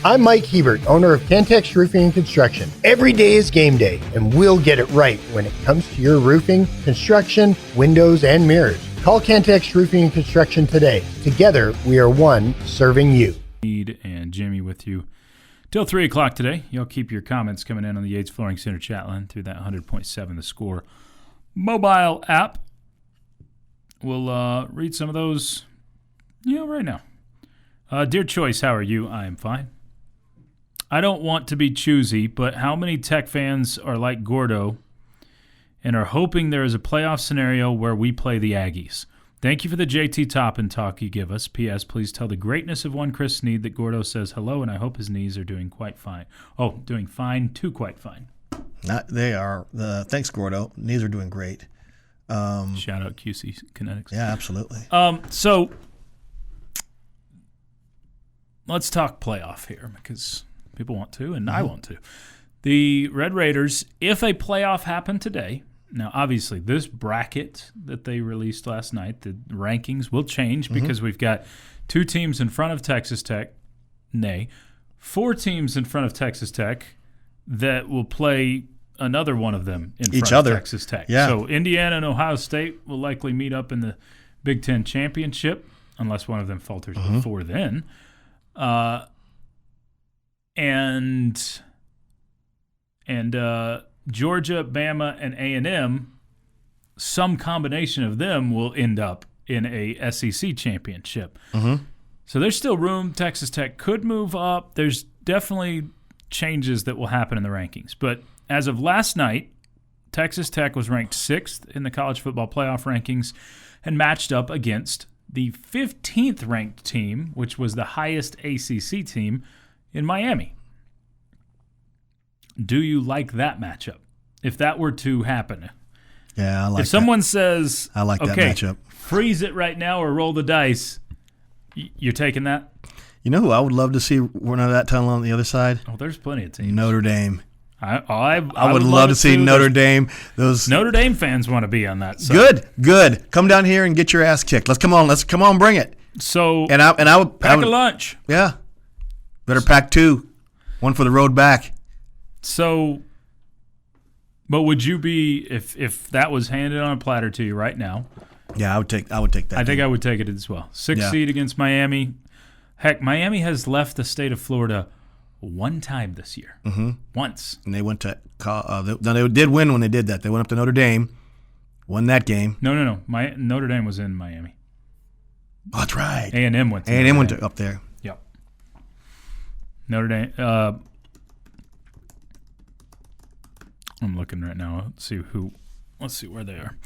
I'm Mike Hebert, owner of Cantex Roofing and Construction. Every day is game day, and we'll get it right when it comes to your roofing, construction, windows, and mirrors. Call Cantex Roofing and Construction today. Together, we are one serving you. Sneed and Jimmy with you till 3 o'clock today. Y'all keep your comments coming in on the Yates Flooring Center chat line through that 100.7 The Score mobile app. We'll read some of those, right now. Dear Choice, how are you? I am fine. I don't want to be choosy, but how many Tech fans are like Gordo and are hoping there is a playoff scenario where we play the Aggies? Thank you for the JT Toppin talk you give us. P.S. Please tell the greatness of one Chris Sneed that Gordo says hello, and I hope his knees are doing quite fine. Oh, doing fine to quite fine. They are. Thanks, Gordo. Knees are doing great. Shout out QC Kinetics. Yeah, absolutely. So let's talk playoff here because people want to, and I want to. The Red Raiders, if a playoff happened today, now obviously this bracket that they released last night, the rankings will change because we've got 2 teams in front of Texas Tech, 4 teams in front of Texas Tech that will play another one of them in front of Texas Tech. Yeah. So Indiana and Ohio State will likely meet up in the Big Ten championship unless one of them falters before then. And Georgia, Bama, and A&M, some combination of them will end up in a SEC championship. So there's still room. Texas Tech could move up. There's definitely changes that will happen in the rankings. But as of last night, Texas Tech was ranked 6th in the college football playoff rankings and matched up against the 15th ranked team, which was the highest ACC team, in Miami. Do you like that matchup? If that were to happen. Yeah, I like if someone says, I like that matchup. Freeze it right now or roll the dice, you're taking that? You know who I would love to see run out of that tunnel on the other side? Oh, there's plenty of teams. Notre Dame. I would love to see Notre Dame. Those Notre Dame fans want to be on that side. Good. Come down here and get your ass kicked. Let's come on, bring it. So I would pack a lunch. Yeah. Better pack 2. One for the road back. So, but would you be if that was handed on a platter to you right now? Yeah, I would take that. I think I would take it as well. 6th seed against Miami. Heck, Miami has left the state of Florida one time this year. Once. And they went to they did win when they did that. They went up to Notre Dame, won that game. No. Notre Dame was in Miami. Oh, that's right. A&M went to A&M went up there. Yep. Notre Dame. I'm looking right now. Let's see where they are.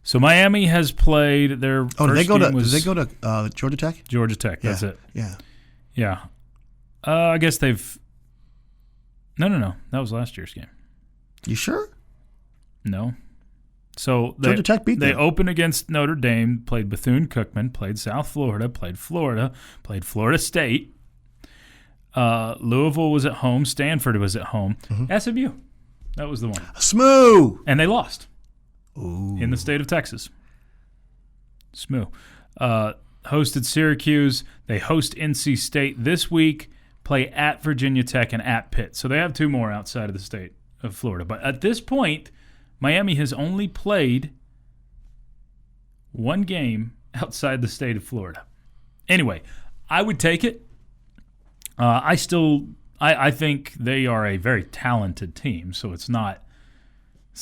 So Miami has played their first did they go game did they go to Georgia Tech? Georgia Tech, that's it. Yeah. I guess they've No. That was last year's game. You sure? No. So Georgia Tech beat them. They opened against Notre Dame, played Bethune-Cookman, played South Florida, played Florida State. Louisville was at home. Stanford was at home. SMU. That was the one. SMU. And they lost. Ooh. In the state of Texas. SMU. Hosted Syracuse. They host NC State this week, play at Virginia Tech and at Pitt. So they have 2 more outside of the state of Florida. But at this point, Miami has only played 1 game outside the state of Florida. Anyway, I would take it. I think they are a very talented team, so it's not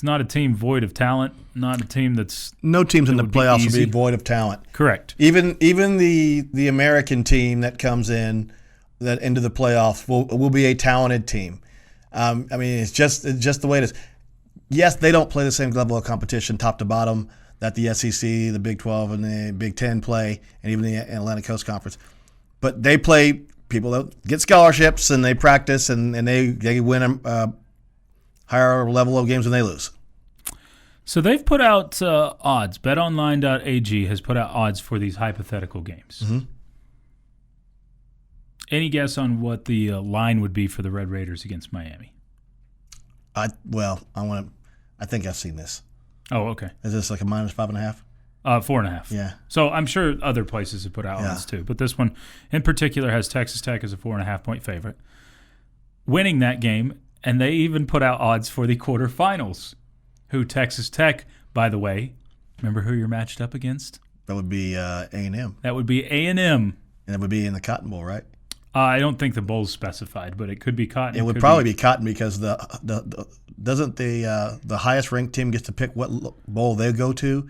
a team void of talent, not a team that's no teams in the playoffs will be void of talent. Correct. Even the American team that comes in that into the playoffs will be a talented team. I mean, it's just the way it is. Yes, they don't play the same level of competition top to bottom that the SEC, the Big 12, and the Big 10 play, and even the Atlantic Coast Conference. But they play people that get scholarships and they practice and they win a higher level of games than they lose. So they've put out odds. BetOnline.ag has put out odds for these hypothetical games. Any guess on what the line would be for the Red Raiders against Miami? I think I've seen this. Oh, okay. Is this like a -5.5? 4.5. Yeah. So I'm sure other places have put out odds too, but this one in particular has Texas Tech as a 4.5-point favorite, winning that game, and they even put out odds for the quarterfinals. Who Texas Tech, by the way, remember who you're matched up against? That would be A&M. That would be A&M. And it would be in the Cotton Bowl, right? I don't think the bowl's specified, but it could be Cotton. It would probably be Cotton because doesn't the highest ranked team gets to pick what bowl they go to,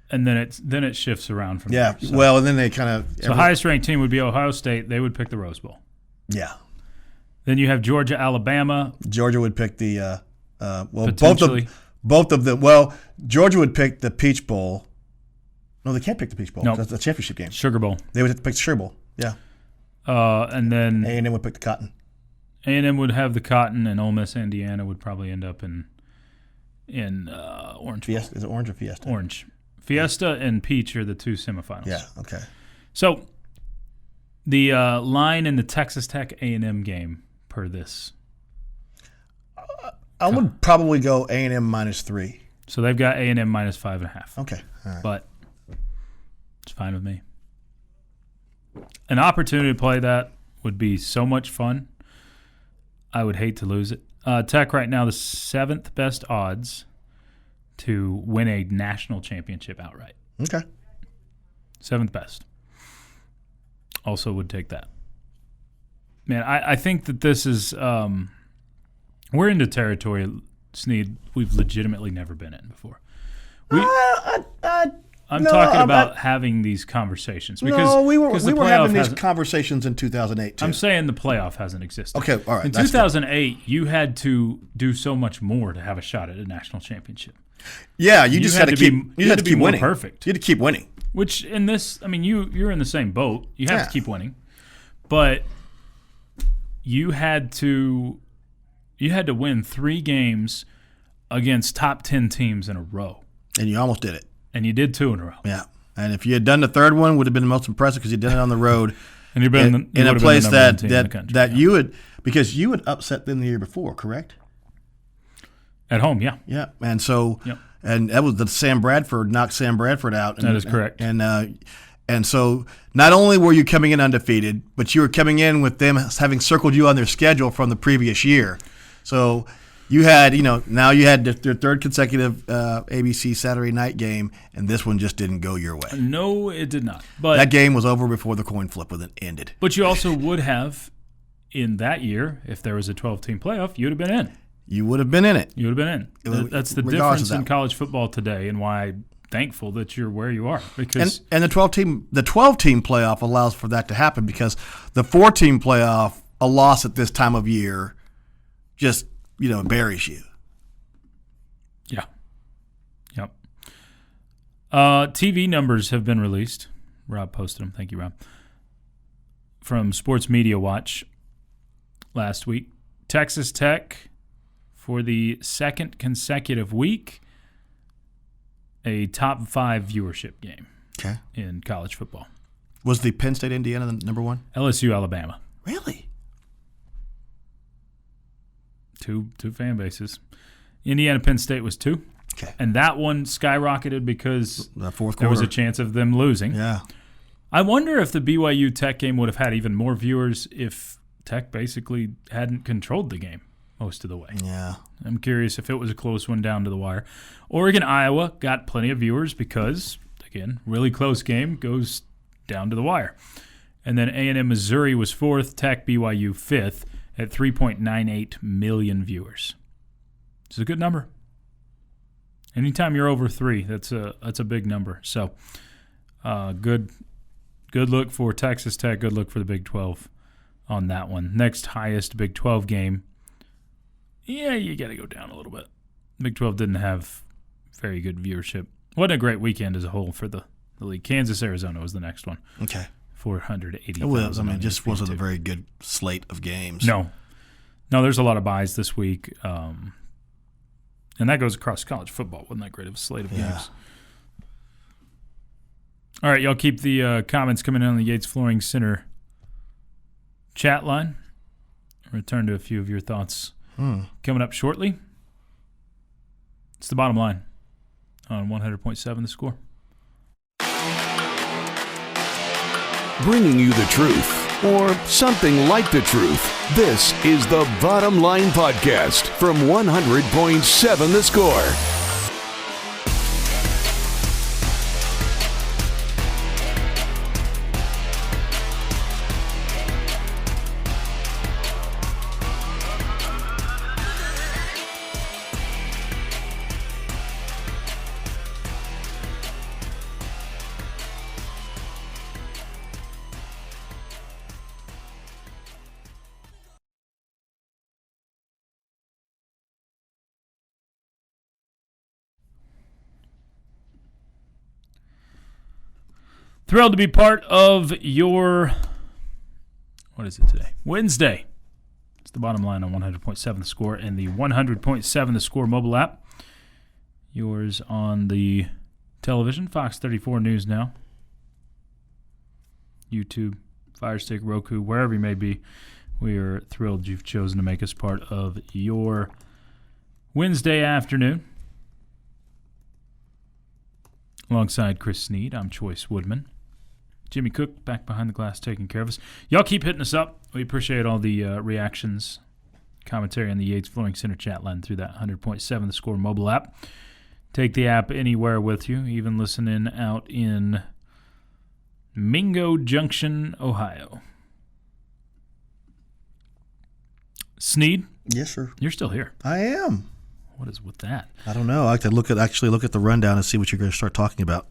and then it shifts around from there. So. Well, and then they kind of the highest ranked team would be Ohio State. They would pick the Rose Bowl. Yeah. Then you have Georgia, Alabama. Georgia would pick the potentially. both of them. Well, Georgia would pick the Peach Bowl. No, they can't pick the Peach Bowl. Nope. That's the championship game. Sugar Bowl. They would have to pick the Sugar Bowl. Yeah. And then A&M would pick the Cotton. A&M would have the Cotton, and Ole Miss, Indiana would probably end up in Orange. Fiesta. Is it Orange or Fiesta? Orange. Fiesta and Peach are the two semifinals. Yeah. Okay. So the line in the Texas Tech A&M game per this. I would probably go A&M -3. So they've got A&M -5.5. Okay. All right. But it's fine with me. An opportunity to play that would be so much fun. I would hate to lose it. Tech right now the 7th best odds to win a national championship outright. Okay. 7th best. Also would take that. Man, I think that this is we're into territory, Sneed, we've legitimately never been in before. I'm talking about having these conversations. Because, we were having these hasn't- conversations in 2008 too. I'm saying the playoff hasn't existed. Okay, all right. In 2008, you had to do so much more to have a shot at a national championship. Yeah, you just had to keep more winning. perfect. You had to keep winning. Which in this, I mean, you're in the same boat. You have Yeah. to keep winning, but you had to win 3 games against top 10 teams in a row, And you almost did it. and you did 2 in a row. Yeah. And if you had done the third one, would have been the most impressive because you did it on the road. And you've been in a place that country, you would, because you had upset them the year before, correct? at home, yeah. Yeah. And so, Yep. and that was the Sam Bradford knocked Sam Bradford out. That is correct. And so not only were you coming in undefeated, but you were coming in with them having circled you on their schedule from the previous year. So you had, now you had their third consecutive ABC Saturday night game, and this one just didn't go your way. No, it did not. But That game was over before the coin flip ended. But you also would have, in that year, if there was a 12-team playoff, you'd have been in. You would have been in it. You would have been in. That's the Regardless difference of in that. college football today, and why I'm thankful that you're where you are. Because And the 12-team playoff allows for that to happen because the 4-team playoff, a loss at this time of year, just buries you. yeah, yep. TV numbers have been released. Rob posted them. Thank you, Rob. From Sports Media Watch last week, Texas Tech for the 2nd consecutive week, a top 5 viewership game Okay. in college football. Was the Penn State Indiana the number 1? LSU, Alabama. Really? Two fan bases. Indiana, Penn State was 2. Okay. And that one skyrocketed because The fourth there was a quarter. chance of them losing. Yeah. I wonder if the BYU Tech game would have had even more viewers if Tech basically hadn't controlled the game most of the way. Yeah. I'm curious if it was a close one down to the wire. Oregon, Iowa got plenty of viewers because, again, really close game goes down to the wire. And then A&M, Missouri was 4th, Tech, BYU 5th at 3.98 million viewers. It's a good number. Anytime you're over 3, that's a big number. So, good look for Texas Tech. Good look for the Big 12 on that one. Next highest Big 12 game. Yeah, you got to go down a little bit. Big 12 didn't have very good viewership. Wasn't a great weekend as a whole for the league. Kansas, Arizona was the next one. Okay. 480,000. It was. I mean, it on just ESPN wasn't a too. very good slate of games. No, there's a lot of buys this week. And that goes across college football. Wasn't that great of a slate of games? All right, y'all keep the comments coming in on the Yates Flooring Center chat line. I'll return to a few of your thoughts coming up shortly. It's the bottom line on 100.7 The Score. bringing you the truth, or something like the truth. This is the Bottom Line Podcast from 100.7 The Score. Thrilled to be part of your, what is it today? Wednesday. It's the Bottom Line on 100.7 The Score and the 100.7 The Score mobile app. Yours on the television, Fox 34 News Now, YouTube, Fire Stick, Roku, wherever you may be. We are thrilled you've chosen to make us part of your Wednesday afternoon. Alongside Chris Sneed, I'm Chois Woodman. Jimmy Cook back behind the glass taking care of us. Y'all keep hitting us up. We appreciate all the reactions, commentary on the Yates Flooring Center chat line through that 100.7 The Score mobile app. Take the app anywhere with you, even listening out in Mingo Junction, Ohio. Sneed? Yes, sir. You're still here. I am. What is with that? I don't know. I have to actually look at the rundown and see what you're going to start talking about.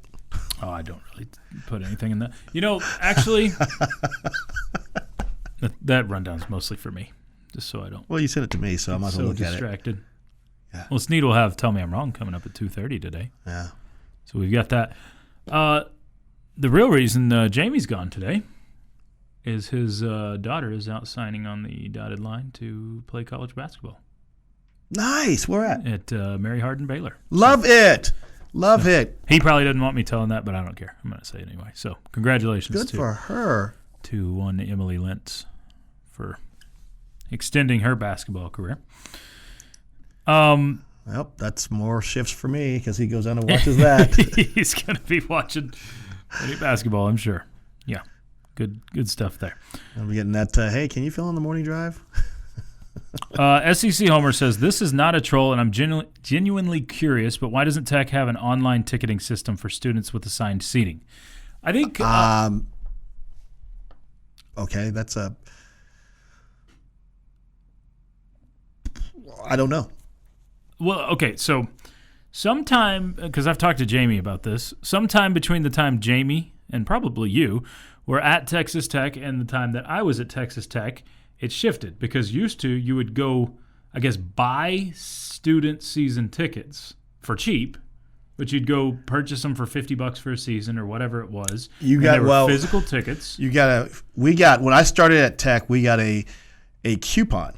Oh, I don't really put anything in that. You know, actually, that rundown's mostly for me, just so I don't. Well, you sent it to me, so I might as well look distracted. at it. Yeah. Well, Sneed will have Tell Me I'm Wrong coming up at 2:30 today. Yeah. So we've got that. The real reason Jamie's gone today is his daughter is out signing on the dotted line to play college basketball. Nice. Where at? At Mary Hardin Baylor. Love it. Love it. He probably doesn't want me telling that, but I don't care. I'm going to say it anyway. So congratulations. Good for her. To one Emily Lentz for extending her basketball career. Well, that's more shifts for me because he goes down and watches that. He's going to be watching any basketball, I'm sure. Yeah, good stuff there. I'll be getting that, hey, can you fill in the morning drive? SEC Homer says, this is not a troll, and I'm genuinely curious, but why doesn't Tech have an online ticketing system for students with assigned seating? I think... okay, that's a... I don't know. Well, okay, so sometime, because I've talked to Jamie about this, sometime between the time Jamie and probably you were at Texas Tech and the time that I was at Texas Tech, it shifted because used to you would go, I guess, buy student season tickets for cheap, but you'd go purchase them for $50 for a season or whatever it was. You got physical tickets. When I started at Tech, we got a coupon.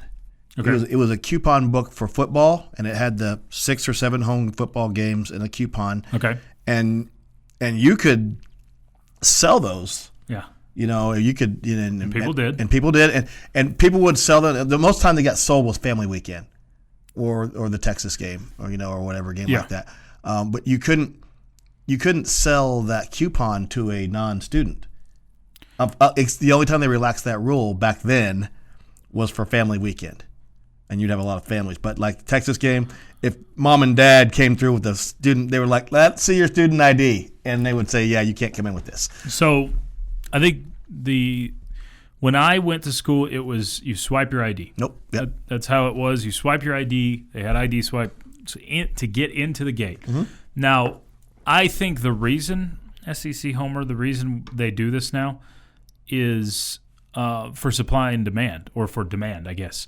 Okay. It was a coupon book for football, and it had the 6 or 7 home football games in a coupon. Okay. And you could sell those. Yeah. You know, you could. And people did. And people did. And people would sell them. The most time they got sold was Family Weekend or the Texas game or whatever game like that. But you couldn't sell that coupon to a non-student. It's the only time they relaxed that rule back then was for Family Weekend. And you'd have a lot of families. But like the Texas game, if mom and dad came through with a student, they were like, let's see your student ID. And they would say, yeah, you can't come in with this. So I think when I went to school, it was you swipe your ID. Nope. Yep. That's how it was. You swipe your ID. They had ID swipe to get into the gate. Mm-hmm. Now, I think the reason, SEC Homer, the reason they do this now is for supply and demand, or for demand, I guess.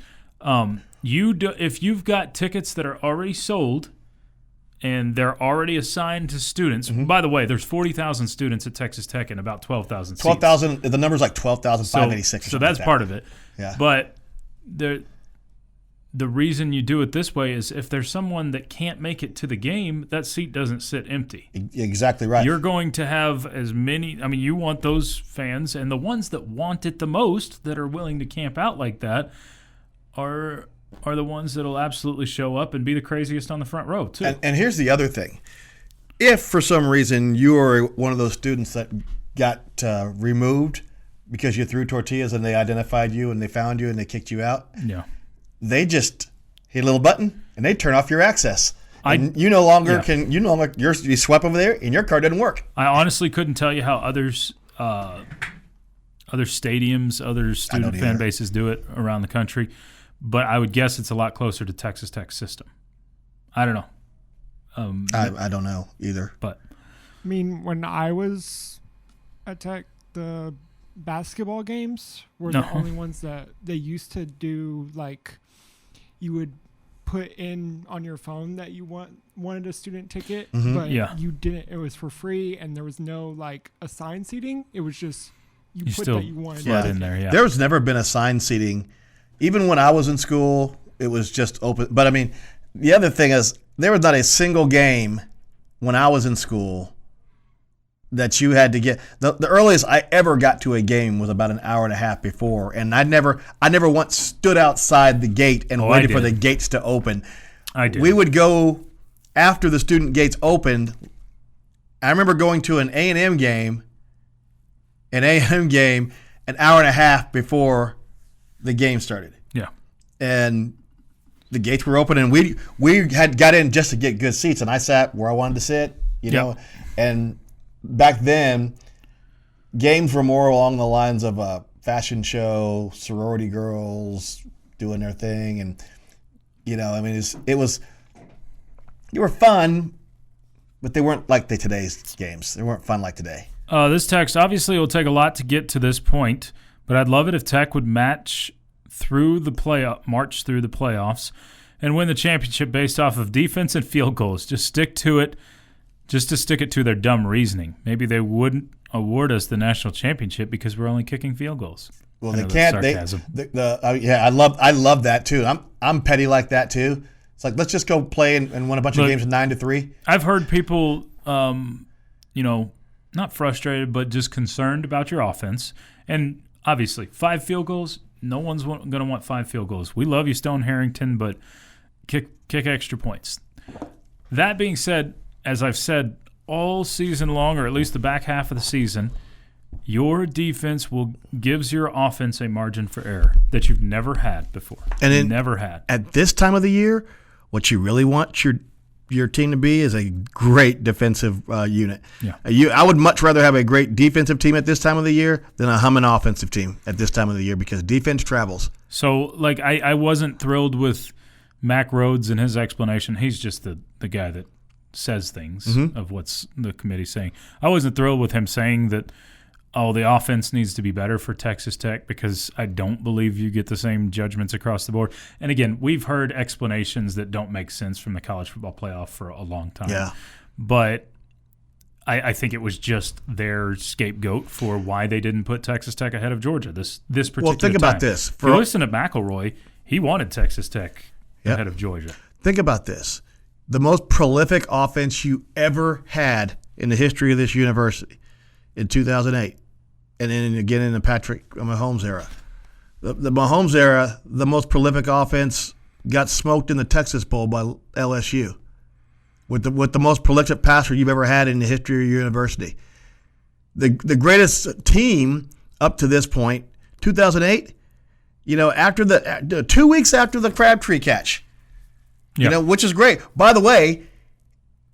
If you've got tickets that are already sold and they're already assigned to students. Mm-hmm. By the way, there's 40,000 students at Texas Tech and about 12,000 seats. 12,000. The number's like 12,586. So that's part of it. Yeah. But the reason you do it this way is if there's someone that can't make it to the game, that seat doesn't sit empty. Exactly right. You're going to have as many. I mean, you want those fans, and the ones that want it the most, that are willing to camp out like that, are the ones that'll absolutely show up and be the craziest on the front row too. And here's the other thing: if for some reason you are one of those students that got removed because you threw tortillas and they identified you and they found you and they kicked you out. Yeah. They just hit a little button and they turn off your access. And you no longer you swipe over there and your card doesn't work. I honestly couldn't tell you how other stadiums, other student fan bases do it around the country, but I would guess it's a lot closer to Texas Tech's system. I don't know. I don't know either. But I mean, when I was at Tech, the basketball games were the only ones that they used to do. Like, you would put in on your phone that you wanted a student ticket, but you didn't. It was for free, and there was no like assigned seating. It was just you put that you wanted in there. Yeah, there was never been assigned seating. Even when I was in school, it was just open. But I mean, the other thing is there was not a single game when I was in school that you had to get. The earliest I ever got to a game was about an hour and a half before, and I never once stood outside the gate and waited for the gates to open. I did. We would go after the student gates opened. I remember going to an A&M game an hour and a half before the game started. Yeah. And the gates were open, and we had got in just to get good seats, and I sat where I wanted to sit, you know. And back then, games were more along the lines of a fashion show, sorority girls doing their thing, and you know, I mean, they were fun, but they weren't like today's games. They weren't fun like today. This text obviously will take a lot to get to this point, but I'd love it if Tech would march through the playoffs and win the championship based off of defense and field goals. Just stick to it. Just to stick it to their dumb reasoning. Maybe they wouldn't award us the national championship because we're only kicking field goals. Well, they can't. I love that too. I'm petty like that too. It's like, let's just go play and win a bunch of games 9-3. I've heard people, not frustrated, but just concerned about your offense. And obviously, 5 field goals. No one's going to want 5 field goals. We love you, Stone Harrington, but kick extra points. That being said, as I've said all season long, or at least the back half of the season, your defense gives your offense a margin for error that you've never had before. Never had. At this time of the year, what you really want your team to be is a great defensive unit. Yeah. I would much rather have a great defensive team at this time of the year than a humming offensive team at this time of the year because defense travels. So, I wasn't thrilled with Mac Rhodes and his explanation. He's just the guy that says things of what's the committee saying. I wasn't thrilled with him saying that, the offense needs to be better for Texas Tech because I don't believe you get the same judgments across the board. And again, we've heard explanations that don't make sense from the college football playoff for a long time. Yeah. But I think it was just their scapegoat for why they didn't put Texas Tech ahead of Georgia this particular Well, think time. about this. If you listen to McElroy, he wanted Texas Tech ahead of Georgia. Think about this. The most prolific offense you ever had in the history of this university in 2008, and then again in the Patrick Mahomes era. The Mahomes era, the most prolific offense got smoked in the Texas Bowl by LSU with the most prolific passer you've ever had in the history of your university. The greatest team up to this point, 2008, after the 2 weeks after the Crabtree catch. Which is great. By the way,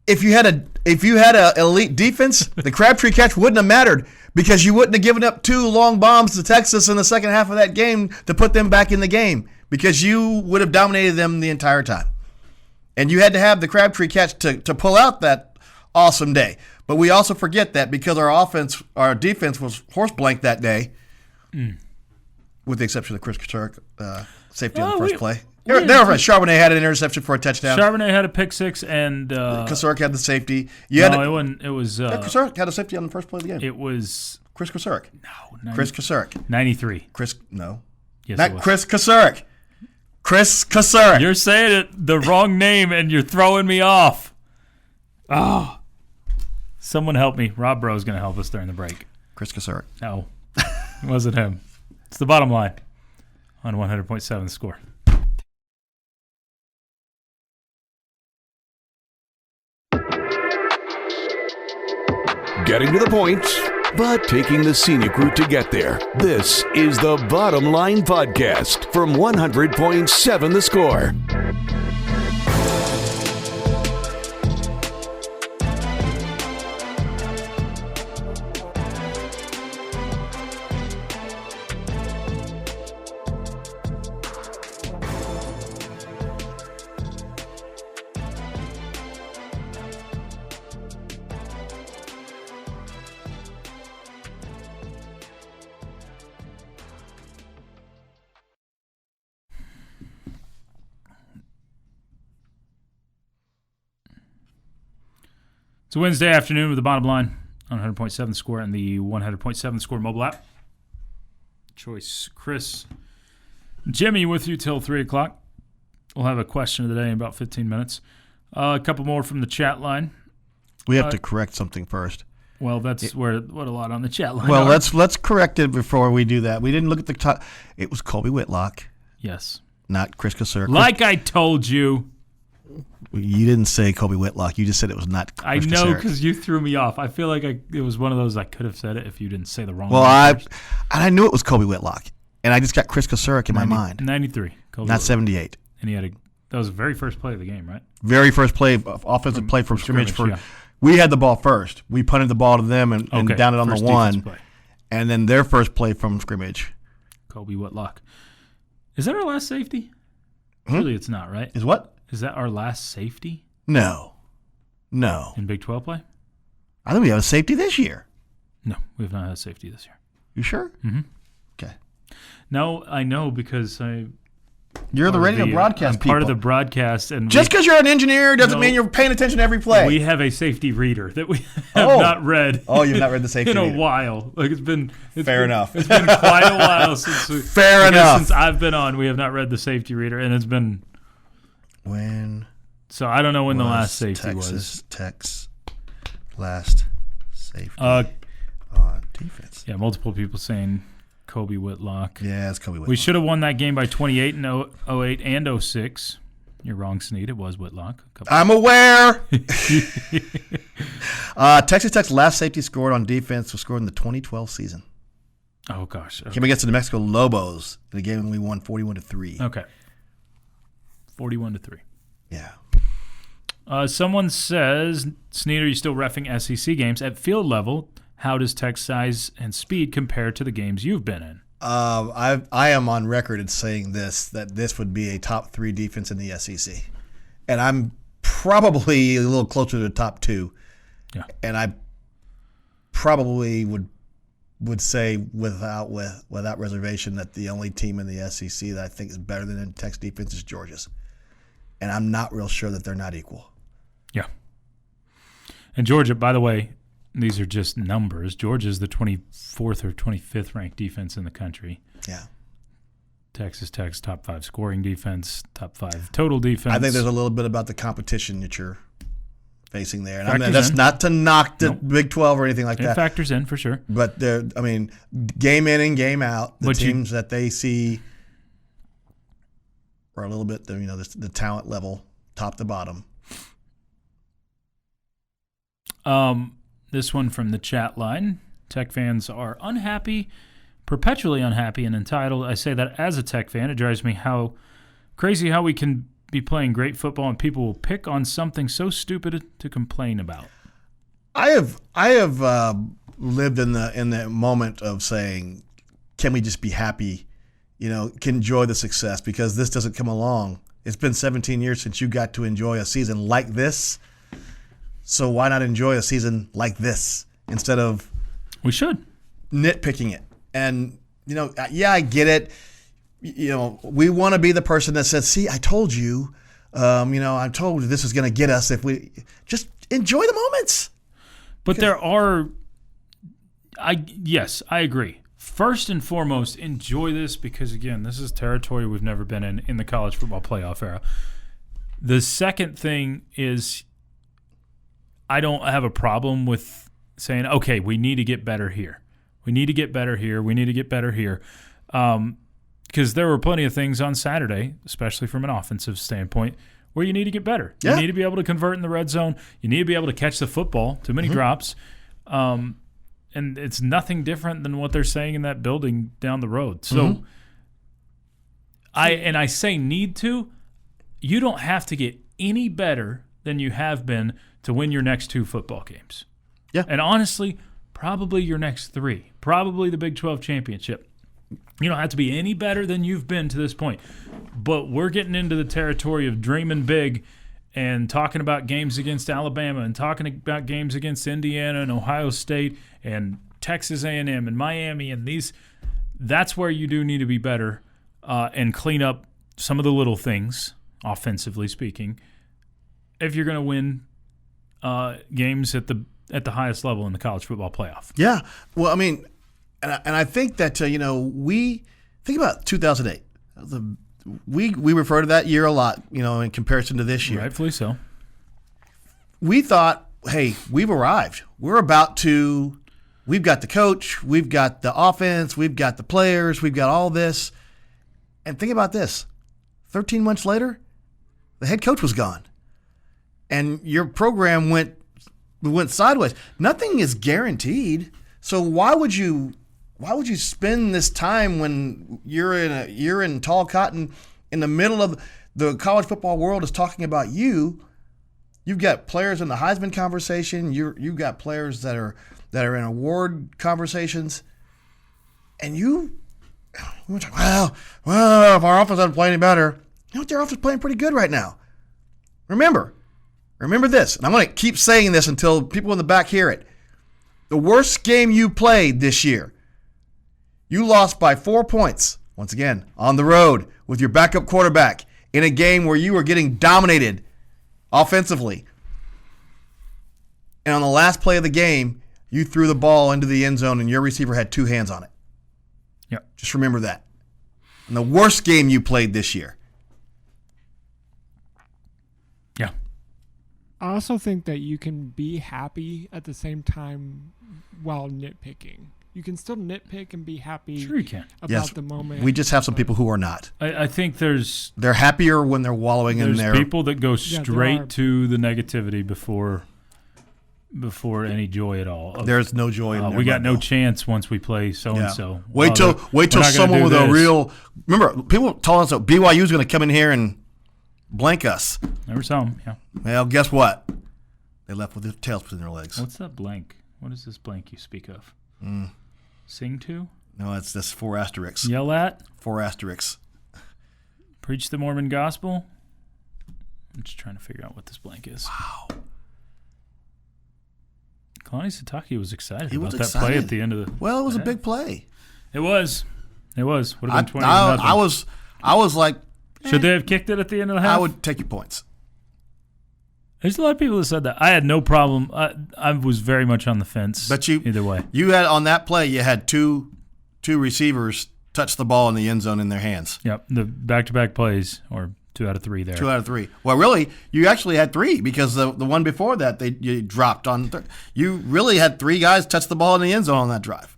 if you had a elite defense, the Crabtree catch wouldn't have mattered because you wouldn't have given up 2 long bombs to Texas in the second half of that game to put them back in the game because you would have dominated them the entire time. And you had to have the Crabtree catch to pull out that awesome day. But we also forget that because our defense was horse blank that day, with the exception of Chris Kachuk, safety on the first play. Charbonnet had an interception for a touchdown. Charbonnet had a pick six, and Kachuk had the safety. It wasn't. It was Kachuk had a safety on the first play of the game. It was Chris Kachuk. No, Chris Kachuk. 93. No, yes, not Chris Kachuk. Chris Kachuk. You're saying it the wrong name, and you're throwing me off. Oh, someone help me. Rob Bro's going to help us during the break. Chris Kachuk. No, it wasn't him. It's the bottom line on 100.7 The Score. Getting to the point, but taking the scenic route to get there. This is the Bottom Line Podcast from 100.7 The Score. It's a Wednesday afternoon with the Bottom Line on 100.7 Score and the 100.7 Score mobile app. Choice, Chris, Jimmy with you till 3 o'clock. We'll have a question of the day in about 15 minutes. A couple more from the chat line. We have to correct something first. Well, that's what a lot on the chat line Well, are. let's correct it before we do that. We didn't look at the top. It was Colby Whitlock, Yes. not Chris Kosura. Like I told you. You didn't say Colby Whitlock. You just said it was not Chris I know Kosura. because you threw me off. I feel like it was one of those I could have said it if you didn't say the wrong Well, name first. I knew it was Colby Whitlock, and I just got Chris Kosura in my mind. 93. Colby Not Whitlock. 78. And that was the very first play of the game, right? Very first play, offensive play from scrimmage. yeah. We had the ball first. We punted the ball to them and Okay, down it on first the one. defense play. And then their first play from scrimmage. Colby Whitlock. Is that our last safety? Really, it's not, right? Is what? Is that our last safety No. in Big 12 play? I think we have a safety this year. No, we have not had safety this year. You sure? Mhm. Okay. No, I know because You're the radio broadcast I'm people. part of the broadcast, and Just because you're an engineer doesn't No. mean you're paying attention to every play. we have a safety reader that we have Oh. not read. Oh, you've not read the safety in a reader. while. Like it's been Fair enough. It's been quite a while since Fair I guess enough. since I've been on. We have not read the safety reader, and it's been When so I don't know when the was last safety Texas Tech's last safety was. on defense? Yeah, multiple people saying Colby Whitlock. Yeah, it's Colby Whitlock. We should have won that game by 28 in 08 and 06. You're wrong, Sneed. It was Whitlock. I'm aware. Texas Tech's last safety scored on defense was scored in the 2012 season. Oh gosh. Came against the New Mexico Lobos in a game when we won 41-3. Okay. 41-3. Yeah. Someone says, Sneed, are you still reffing SEC games at field level? How does Tech size and speed compare to the games you've been in? I am on record in saying that this would be a top 3 defense in the SEC, and I'm probably a little closer to the top 2. Yeah. And I probably would say without reservation that the only team in the SEC that I think is better than Tech's defense is Georgia's, and I'm not real sure that they're not equal. Yeah. And Georgia, by the way, these are just numbers. Georgia's the 24th or 25th ranked defense in the country. Yeah. Texas Tech's top 5 scoring defense, top 5 total defense. I think there's a little bit about the competition that you're facing there. And Factors that's in. not to knock the Nope. Big 12 or anything like it that. factors in for sure. But game in and game out, the But teams that they see are a little bit, the talent level, top to bottom. This one from the chat line. Tech fans are perpetually unhappy and entitled. I say that as a Tech fan. It drives me crazy how we can be playing great football and people will pick on something so stupid to complain about. I have lived in the moment of saying, can we just be happy? Can enjoy the success, because this doesn't come along. It's been 17 years since you got to enjoy a season like this. So why not enjoy a season like this instead of We should. nitpicking it? And, I get it. We want to be the person that says, see, I told you, I told you this was going to get us if we just enjoy the moments. But yes, I agree. First and foremost, enjoy this because, again, this is territory we've never been in the college football playoff era. The second thing is I don't have a problem with saying, okay, we need to get better here. We need to get better here. We need to get better here. Because there were plenty of things on Saturday, especially from an offensive standpoint, where you need to get better. Yeah. You need to be able to convert in the red zone. You need to be able to catch the football. Too many drops. and it's nothing different than what they're saying in that building down the road. So I say need to. You don't have to get any better than you have been to win your next 2 football games. Yeah. And honestly, probably your next 3. Probably the Big 12 championship. You don't have to be any better than you've been to this point. But we're getting into the territory of dreaming big and talking about games against Alabama and talking about games against Indiana and Ohio State and Texas A&M and Miami and these. That's where you do need to be better and clean up some of the little things, offensively speaking, if you're going to win games at the highest level in the college football playoff. Yeah. Well, I mean, and I think that, we think about 2008. We refer to that year a lot, in comparison to this year. Rightfully so. We thought, hey, we've arrived. We've got the coach, we've got the offense, we've got the players, we've got all this. And think about this. 13 months later, the head coach was gone. And your program went sideways. Nothing is guaranteed. So why would you spend this time when you're in tall cotton in the middle of the college football world is talking about you? You've got players in the Heisman conversation. You've got players that are in award conversations, and we're talking, well, if our offense doesn't play any better, their offense is playing pretty good right now. Remember this, and I'm going to keep saying this until people in the back hear it. The worst game you played this year, you lost by 4 points, once again, on the road with your backup quarterback in a game where you were getting dominated offensively. And on the last play of the game, you threw the ball into the end zone and your receiver had 2 hands on it. Yep. Just remember that. And the worst game you played this year. Yeah. I also think that you can be happy at the same time while nitpicking. You can still nitpick and be happy Sure you can. about the moment. We just have some people who are not. I think they're happier when they're wallowing in there. There's people that go straight to the negativity before any joy at all. There's no joy in there. We got no chance once we play so-and-so. Wait till someone with a real – remember, people told us that BYU is going to come in here and blank us. Never saw them, yeah. Well, guess what? They left with their tails between their legs. What's that blank? What is this blank you speak of? Sing to? No, it's this 4 asterisks. Yell at? 4 asterisks. Preach the Mormon gospel? I'm just trying to figure out what this blank is. Wow. Kalani Sitake was excited about that play at the end of the. Well, it was a big play. It was. Would have been 20 I was like, should they have kicked it at the end of the half? I would take your points. There's a lot of people that said that. I had no problem. I was very much on the fence. But either way, you had on that play. You had two receivers touch the ball in the end zone in their hands. Yep, the back-to-back plays, or 2 out of 3 there. 2 out of 3. Well, really, you actually had 3 because the one before that you dropped on. You really had 3 guys touch the ball in the end zone on that drive.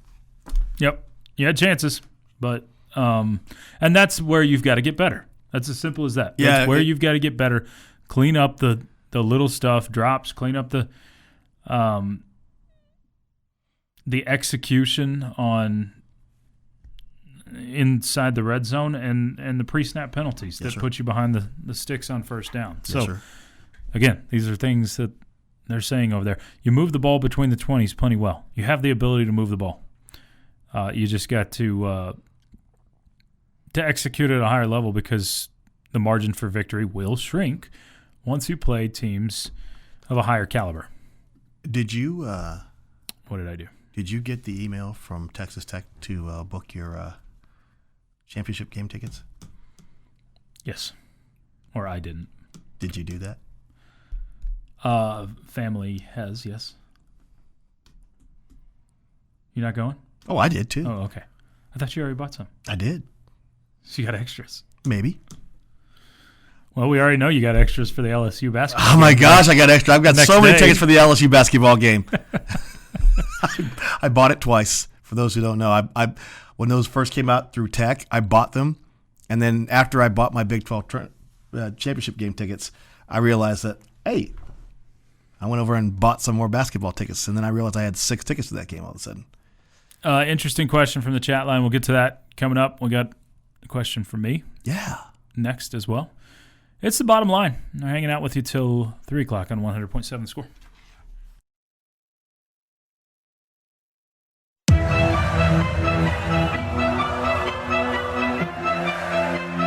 Yep, you had chances, but and that's where you've got to get better. That's as simple as that. That's where you've got to get better. Clean up the little stuff, drops. Clean up the execution on inside the red zone and the pre-snap penalties that put you behind the sticks on first down. So, again, these are things that they're saying over there. You move the ball between the 20s plenty well. You have the ability to move the ball. You just got to execute at a higher level because the margin for victory will shrink once you play teams of a higher caliber. Did you? What did I do? Did you get the email from Texas Tech to book your championship game tickets? Yes. Or I didn't. Did you do that? Family has, yes. You not going? Oh, I did too. Oh, okay. I thought you already bought some. I did. So you got extras. Maybe. Well, we already know you got extras for the LSU basketball game. My gosh, I got extra. I've got so many tickets for the LSU basketball game. I bought it twice. For those who don't know, I when those first came out through Tech, I bought them. And then after I bought my Big 12 championship game tickets, I realized that, hey, I went over and bought some more basketball tickets, and then I realized I had 6 tickets to that game all of a sudden. Interesting question from the chat line. We'll get to that coming up. We got a question from me. Yeah. Next as well. It's the bottom line. We're hanging out with you till 3 o'clock on 100.7 The Score.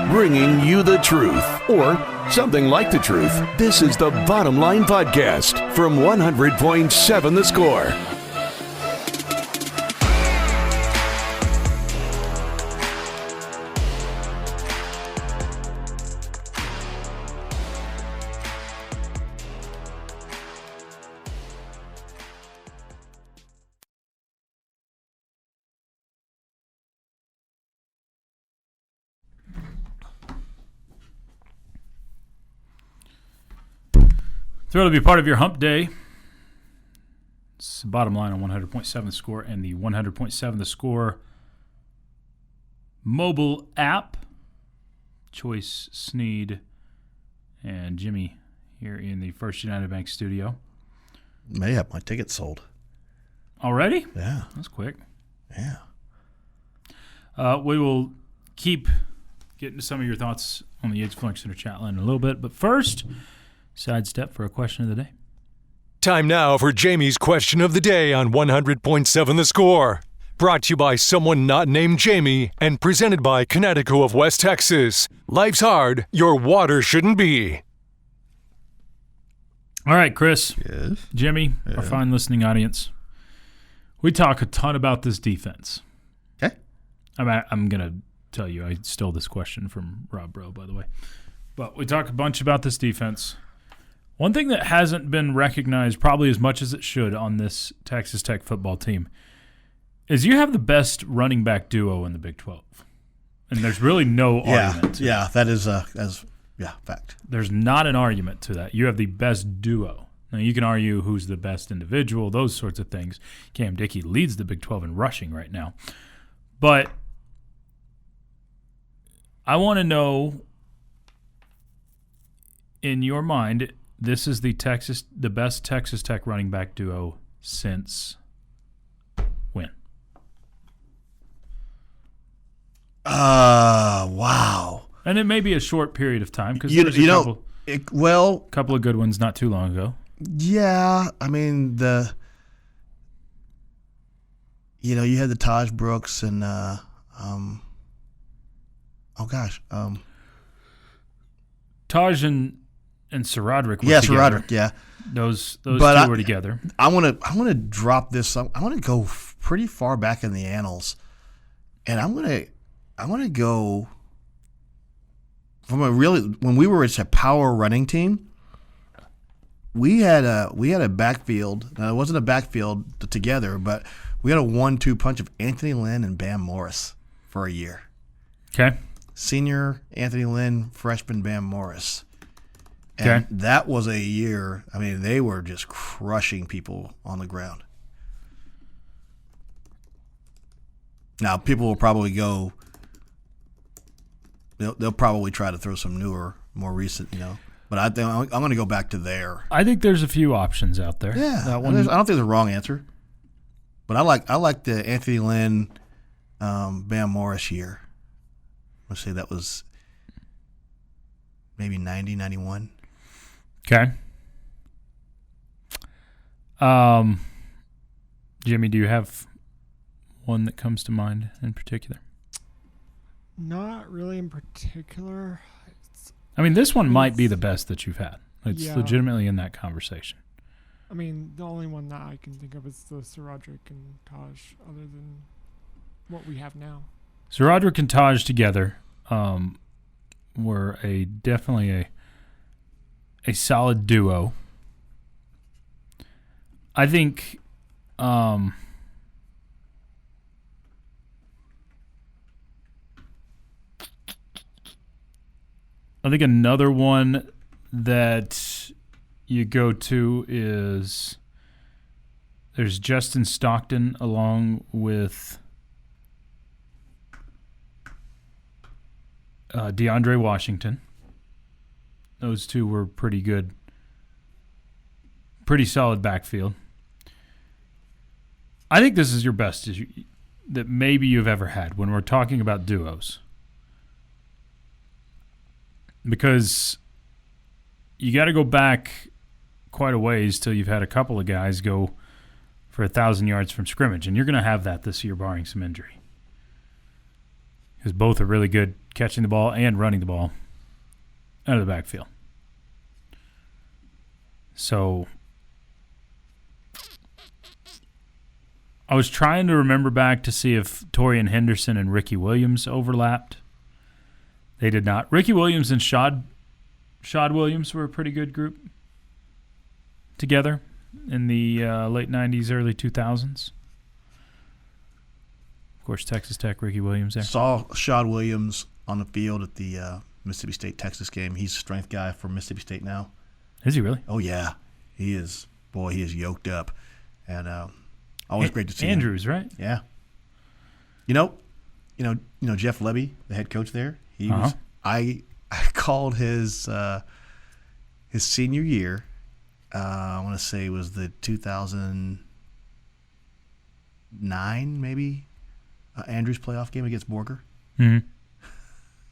Bringing you the truth, or something like the truth. This is the Bottom Line Podcast from 100.7 The Score. Thrilled to be part of your hump day. It's the bottom line on 100.7 The Score and the 100.7 The Score mobile app. Chois, Sneed, and Jimmy here in the First United Bank studio. May have my tickets sold. Already? Yeah. That's quick. Yeah. We will keep getting to some of your thoughts on the Yates Flink Center chat line in a little bit. But first, sidestep for a question of the day. Time now for Jamie's question of the day on 100.7 The Score. Brought to you by someone not named Jamie and presented by Connecticut of West Texas. Life's hard, your water shouldn't be. All right, Chris. Yes. Jimmy, our fine listening audience. We talk a ton about this defense. Okay. I'm going to tell you, I stole this question from Rob Bro, by the way. But we talk a bunch about this defense. One thing that hasn't been recognized probably as much as it should on this Texas Tech football team is you have the best running back duo in the Big 12. And there's really no argument to that. That is fact. There's not an argument to that. You have the best duo. Now, you can argue who's the best individual, those sorts of things. Cam Dickey leads the Big 12 in rushing right now. But I want to know, in your mind, this is the best Texas Tech running back duo since when? Wow. And it may be a short period of time because there's a couple of good ones not too long ago. Yeah, I mean you had the Taj Brooks and Taj and Sir Roderick were together. Sir Roderick, yeah. Those two were together. I want to drop this. I want to go pretty far back in the annals, and I'm going to go from when we were a power running team. We had a backfield. Now it wasn't a backfield together, but we had a 1-2 punch of Anthony Lynn and Bam Morris for a year. Okay. Senior Anthony Lynn, freshman Bam Morris. And that was a year, I mean, they were just crushing people on the ground. Now, people will probably go, they'll probably try to throw some newer, more recent, But I think I'm going to go back to there. I think there's a few options out there. Yeah, I don't think there's a wrong answer. But I like the Anthony Lynn, Bam Morris year. Let's say that was maybe 90, 91. Okay. Jimmy, do you have one that comes to mind in particular? Not really in particular. I mean, this one might be the best that you've had. It's Yeah. legitimately in that conversation. I mean, the only one that I can think of is the Sir Roderick and Taj, other than what we have now. So Roderick and Taj together were definitely a solid duo. I think another one that you go to is there's Justin Stockton along with DeAndre Washington. Those two were pretty good pretty solid backfield. I think this is your best that maybe you've ever had when we're talking about duos. Because you got to go back quite a ways till you've had a couple of guys go for 1,000 yards from scrimmage, and you're going to have that this year barring some injury. Because both are really good catching the ball and running the ball out of the backfield. So I was trying to remember back to see if Torian Henderson and Ricky Williams overlapped. They did not. Ricky Williams and Shad Williams were a pretty good group together in the late 90s, early 2000s. Of course, Texas Tech, Ricky Williams there. Saw Shad Williams on the field at the Mississippi State-Texas game. He's a strength guy for Mississippi State now. Is he really? Oh, yeah. He is. Boy, he is yoked up. And always great to see Andrews, him. right? Yeah. You know Jeff Lebby, the head coach there? He was. I called his senior year. I want to say it was the 2009, maybe, Andrews playoff game against Borger. Mm-hmm.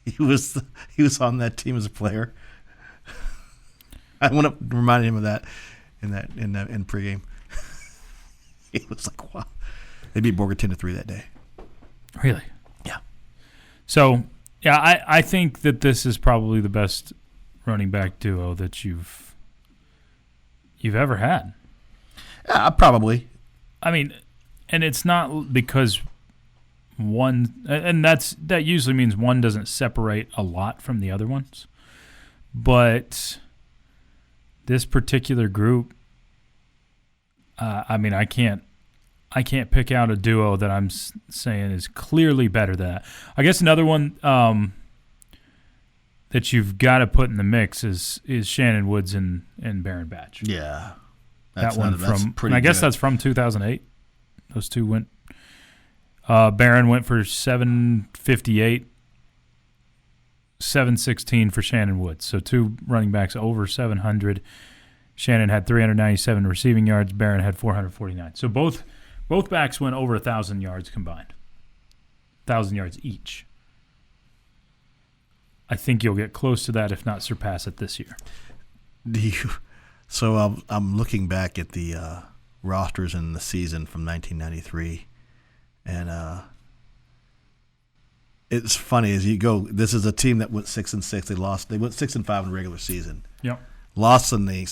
He was on that team as a player. I want to remind him of that in pregame. He was like, wow. They beat Borger 10-3 that day. Really? Yeah. So, yeah, I think that this is probably the best running back duo that you've ever had. Yeah, probably. I mean, and it's not because one, and that usually means one doesn't separate a lot from the other ones, but this particular group, I mean, I can't pick out a duo that I'm saying is clearly better than that. I guess another one that you've got to put in the mix is Shannon Woods and Baron Batch. Yeah, that's pretty. I guess good. that's from 2008. Those two went. Baron went for 758, 716 for Shannon Woods. So two running backs over 700. Shannon had 397 receiving yards. Baron had 449. So both backs went over 1,000 yards combined. 1,000 yards each. I think you'll get close to that, if not surpass it this year. So I'm looking back at the rosters in the season from 1993, and it's funny as you go. This is a team that went 6-6. They went 6-5 in the regular season. Yep. Lost in the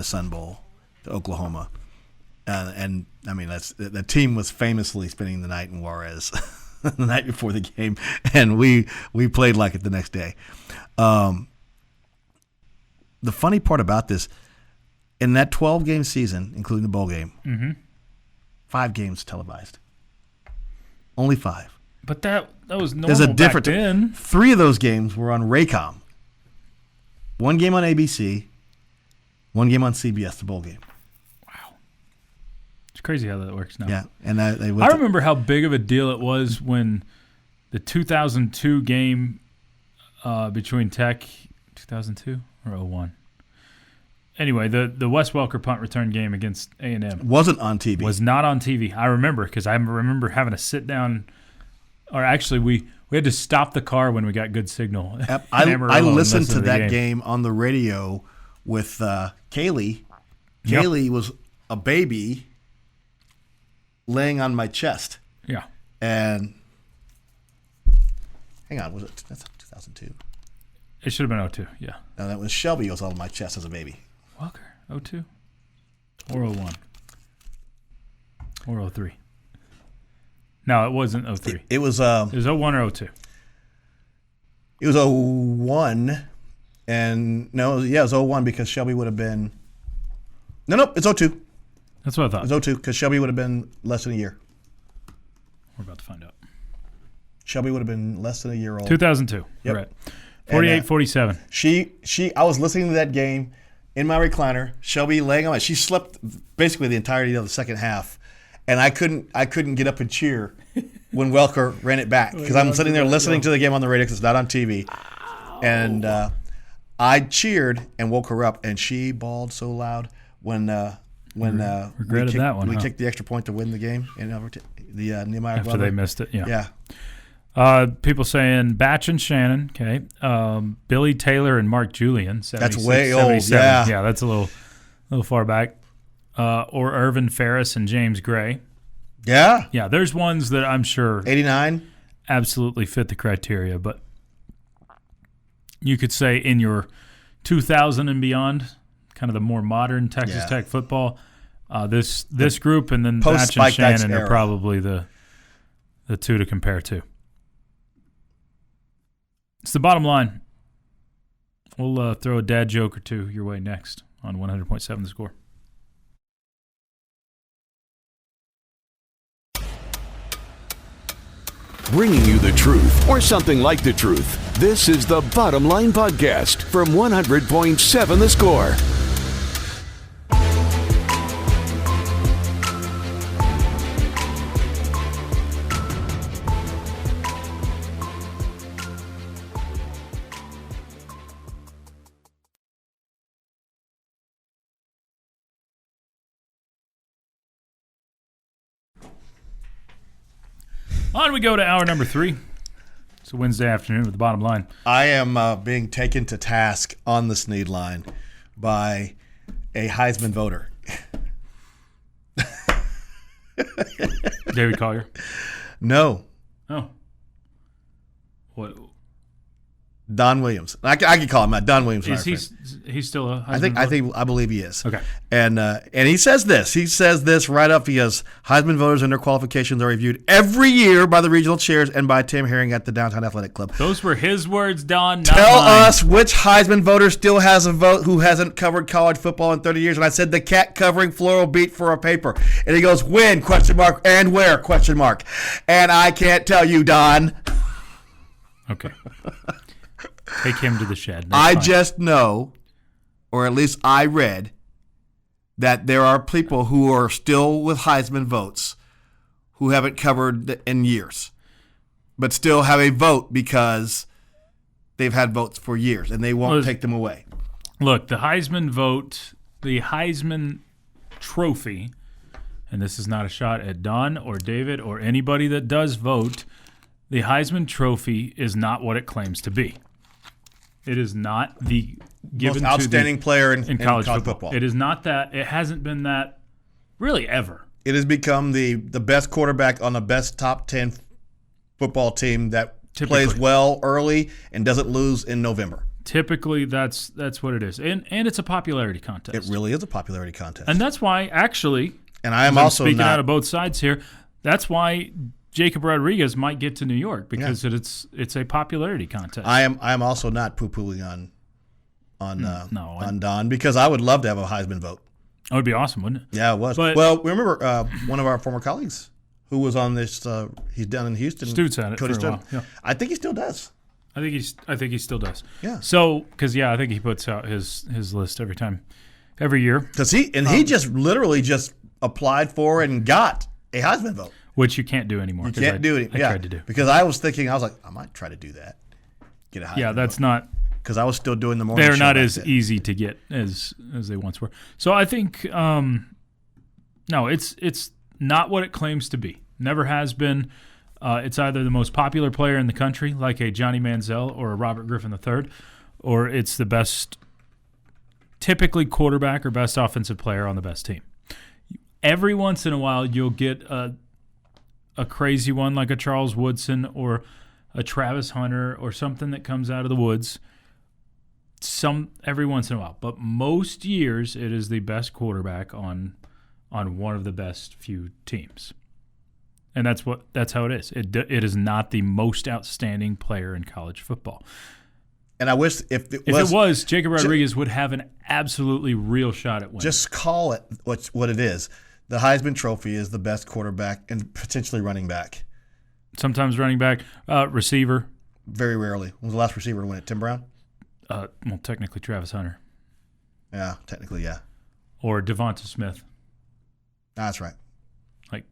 Sun Bowl to Oklahoma. And I mean, the team was famously spending the night in Juarez the night before the game, and we played like it the next day. The funny part about this, in that 12-game season, including the bowl game, 5 games televised. Only 5. But that was normal There's a difference. back then. 3 of those games were on Raycom. 1 game on ABC, 1 game on CBS, the bowl game. It's crazy how that works now. Yeah, and I remember how big of a deal it was when the 2002 game between Tech, 2002 or 01. Anyway, the Wes Welker punt return game against A&M wasn't on TV. Was not on TV. I remember because I remember having to sit down, or actually we had to stop the car when we got good signal. I listened to that game on the radio with Kaylee. Kaylee was a baby laying on my chest. Yeah. And hang on, that's 2002? It should have been 02, yeah. No, that was Shelby was on my chest as a baby. Welker, 02? Or 01? Or 03? No, it wasn't 03. It was 01 or 02? It was 01. And no, it was 01 because Shelby would have been No, it's 02. That's what I thought. It's 02 because Shelby would have been less than a year. We're about to find out. Shelby would have been less than a year old. 2002. Yep. Right. 48-47. I was listening to that game in my recliner. Shelby laying on it. She slept basically the entirety of the second half, and I couldn't get up and cheer when Welker ran it back because I'm sitting there listening to the game on the radio because it's not on TV, and I cheered and woke her up, and she bawled so loud when regretted that one. We kicked the extra point to win the game in the Nehemiah after they missed it. Yeah. People saying Batch and Shannon. Okay. Billy Taylor and Mark Julian. That's way old. Yeah. Yeah, that's a little far back. Or Irvin Ferris and James Gray. Yeah. Yeah, there's ones that I'm sure 89 absolutely fit the criteria, but you could say in your 2000 and beyond, kind of the more modern Texas Tech football, this group and then Batch and Shannon are probably the two to compare to. It's the bottom line. We'll throw a dad joke or two your way next on 100.7 The Score. Bringing you the truth, or something like the truth. This is the Bottom Line Podcast from 100.7 The Score. On we go to hour number 3. It's a Wednesday afternoon with the bottom line. I am being taken to task on the Sneed line by a Heisman voter. David Collier? No. Oh. What? Don Williams. I can call him that. Don Williams. He's still a Heisman I believe he is. Okay. And he says this. He says this right up. He goes, Heisman voters and their qualifications are reviewed every year by the regional chairs and by Tim Herring at the Downtown Athletic Club. Those were his words, Don. Tell us which Heisman voter still has a vote who hasn't covered college football in 30 years. And I said the cat covering floral beat for a paper. And he goes, when? ? And where? ? And I can't tell you, Don. Okay. Take him to the shed. I just know, or at least I read, that there are people who are still with Heisman votes who haven't covered in years, but still have a vote because they've had votes for years, and they won't take them away. Look, the Heisman vote, the Heisman trophy, and this is not a shot at Don or David or anybody that does vote, the Heisman trophy is not what it claims to be. It is not the given most outstanding player in college football. It is not that. It hasn't been that really ever. It has become the best quarterback on the best top 10 football team that plays well early and doesn't lose in November. Typically, that's what it is. And it's a popularity contest. It really is a popularity contest. And that's why, actually, and I am also speaking out of both sides here, that's why Jacob Rodriguez might get to New York because it's a popularity contest. I am also not poo-pooing on Don because I would love to have a Heisman vote. That would be awesome, wouldn't it? Yeah, it was. Well, remember one of our former colleagues who was on this. He's down in Houston. Stutes had it Cody for a while. Yeah. I think he still does. I think he still does. Yeah. So, because I think he puts out his list every year. Because he just literally just applied for and got a Heisman vote. Which you can't do anymore. You can't do it. I tried to do. Because I was like, I might try to do that. Get a Heisman Yeah, that's vote. not. Because I was still doing the morning show. They're not as easy to get as they once were. So I think, no, it's not what it claims to be. Never has been. It's either the most popular player in the country, like a Johnny Manziel or a Robert Griffin III, or it's the best, typically quarterback or best offensive player on the best team. Every once in a while, you'll get a crazy one like a Charles Woodson or a Travis Hunter or something that comes out of the woods. Every once in a while, but most years it is the best quarterback on one of the best few teams, and that's how it is. It is not the most outstanding player in college football. And I wish if it was Jacob Rodriguez would have an absolutely real shot at winning. Just call it what it is. The Heisman Trophy is the best quarterback and potentially running back. Sometimes running back, receiver. Very rarely. When was the last receiver to win it? Tim Brown? Well, technically Travis Hunter. Yeah, technically, yeah. Or Devonta Smith. That's right. Like,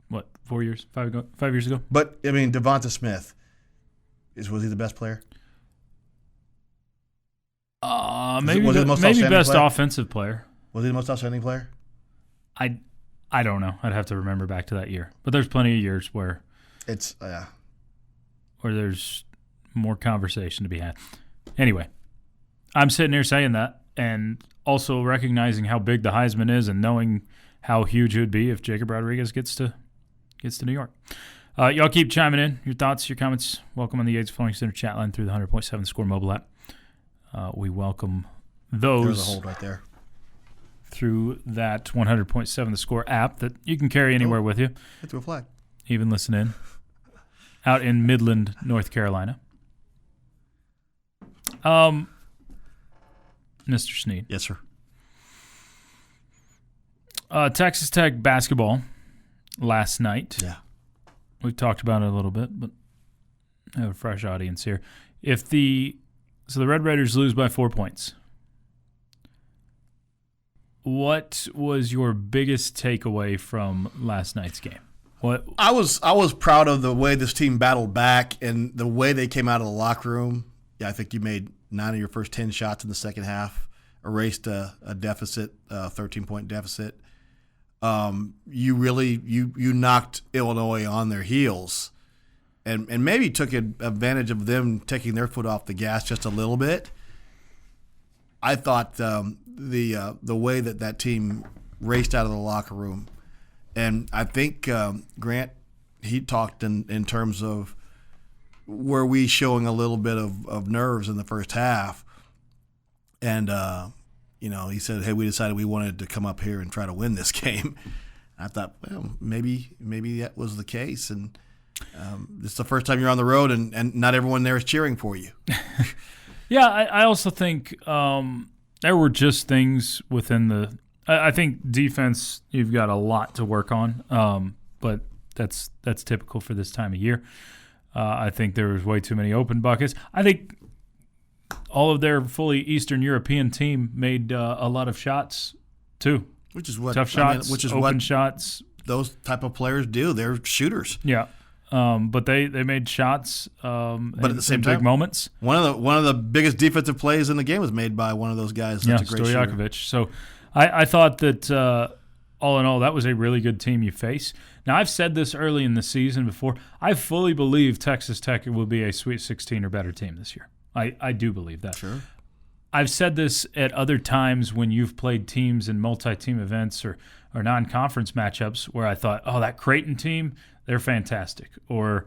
what, 4 years? 5 years ago? But, I mean, Devonta Smith, was he the best player? Maybe was he the most outstanding best player? offensive player. Was he the most outstanding player? I don't know. I'd have to remember back to that year. But there's plenty of years where there's more conversation to be had. Anyway, I'm sitting here saying that and also recognizing how big the Heisman is and knowing how huge it would be if Jacob Rodriguez gets to New York. Y'all keep chiming in. Your thoughts, your comments. Welcome on the Yates Flooring Center chat line through the 100.7 Score mobile app. We welcome those. There's a hold right there. Through that 100.7 The Score app that you can carry anywhere with you. Hit to a flag. Even listen in. Out in Midland, North Carolina. Mr. Sneed. Yes, sir. Texas Tech basketball last night. Yeah. We've talked about it a little bit, but I have a fresh audience here. The Red Raiders lose by 4 points. What was your biggest takeaway from last night's game? I was proud of the way this team battled back and the way they came out of the locker room. Yeah, I think you made 9 of your first 10 shots in the second half, erased a deficit, 13-point deficit. You knocked Illinois on their heels, and maybe took advantage of them taking their foot off the gas just a little bit. I thought the way that team raced out of the locker room, and I think Grant, he talked in terms of were we showing a little bit of nerves in the first half, and he said, hey, we decided we wanted to come up here and try to win this game. I thought, well, maybe that was the case, and this is the first time you're on the road, and not everyone there is cheering for you. Yeah, I also think there were just things within the – I think defense, you've got a lot to work on, but that's typical for this time of year. I think there was way too many open buckets. I think all of their fully Eastern European team made a lot of shots too. Which is what tough shots, open shots. Those type of players do. They're shooters. Yeah. But they made shots, but at the same time, big moments. One of the biggest defensive plays in the game was made by one of those guys. That's a great Stojakovic. shooter. So I thought that all in all, that was a really good team you face. Now, I've said this early in the season before. I fully believe Texas Tech will be a Sweet 16 or better team this year. I do believe that. Sure. I've said this at other times when you've played teams in multi-team events or non-conference matchups where I thought, oh, that Creighton team, they're fantastic. Or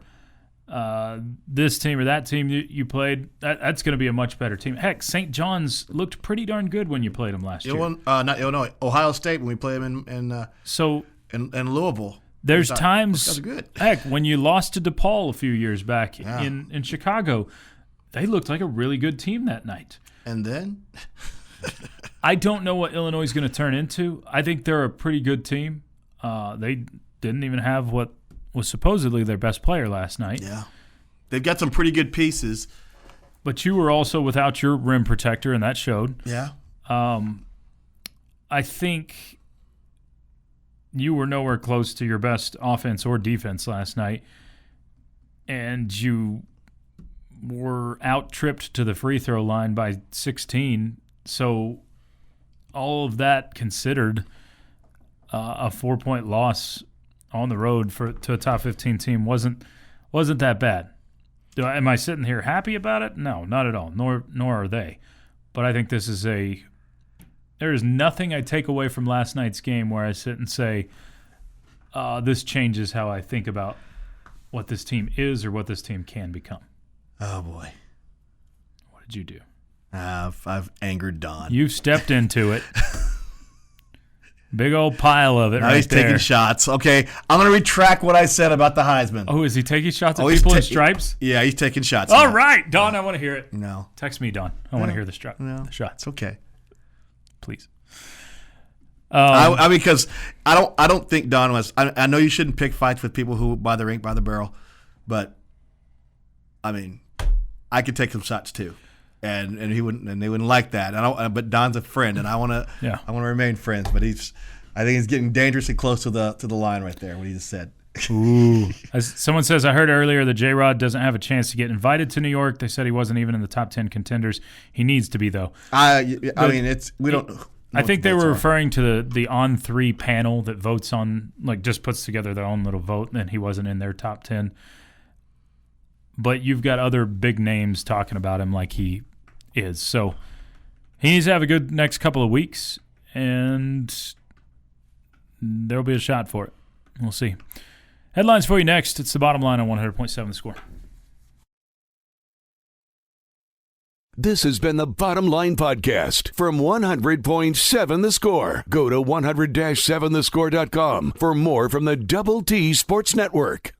this team or that team you played, that's going to be a much better team. Heck, St. John's looked pretty darn good when you played them last year. Not Illinois, Ohio State when we played them in Louisville. There's times, those guys are good. Heck, when you lost to DePaul a few years back in Chicago, they looked like a really good team that night. And then? I don't know what Illinois is going to turn into. I think they're a pretty good team. They didn't even have what was supposedly their best player last night. Yeah. They've got some pretty good pieces. But you were also without your rim protector, and that showed. Yeah. I think you were nowhere close to your best offense or defense last night, and you were out-tripped to the free throw line by 16. So all of that considered, a 4-point loss on the road to a top 15 team wasn't that bad. Am I sitting here happy about it? No, not at all. Nor are they. But I think there is nothing I take away from last night's game where I sit and say, this changes how I think about what this team is or what this team can become. Oh, boy. What did you do? I've angered Don. You've stepped into it. Big old pile of it now right he's there. Taking shots. Okay, I'm going to retract what I said about the Heisman. Oh, is he taking shots at people in stripes? Yeah, he's taking shots. All right, Don, I want to hear it. No. Text me, Don. I want to hear the shots. It's okay. Please. Because I don't think Don was. I know you shouldn't pick fights with people who buy the ink by the barrel, but I mean, I could take some shots too, and he wouldn't, and they wouldn't like that. But Don's a friend, and I want to remain friends. But I think he's getting dangerously close to the line right there. What he just said. Ooh. As someone says, I heard earlier that J-Rod doesn't have a chance to get invited to New York. They said he wasn't even in the top 10 contenders. He needs to be, though. I mean, we don't. I think they were referring to the On3 panel that votes on, like, just puts together their own little vote, and he wasn't in their top 10. But you've got other big names talking about him like he is. So he needs to have a good next couple of weeks, and there'll be a shot for it. We'll see. Headlines for you next. It's the bottom line on 100.7 The Score. This has been the Bottom Line Podcast from 100.7 The Score. Go to 100-7thescore.com for more from the Double T Sports Network.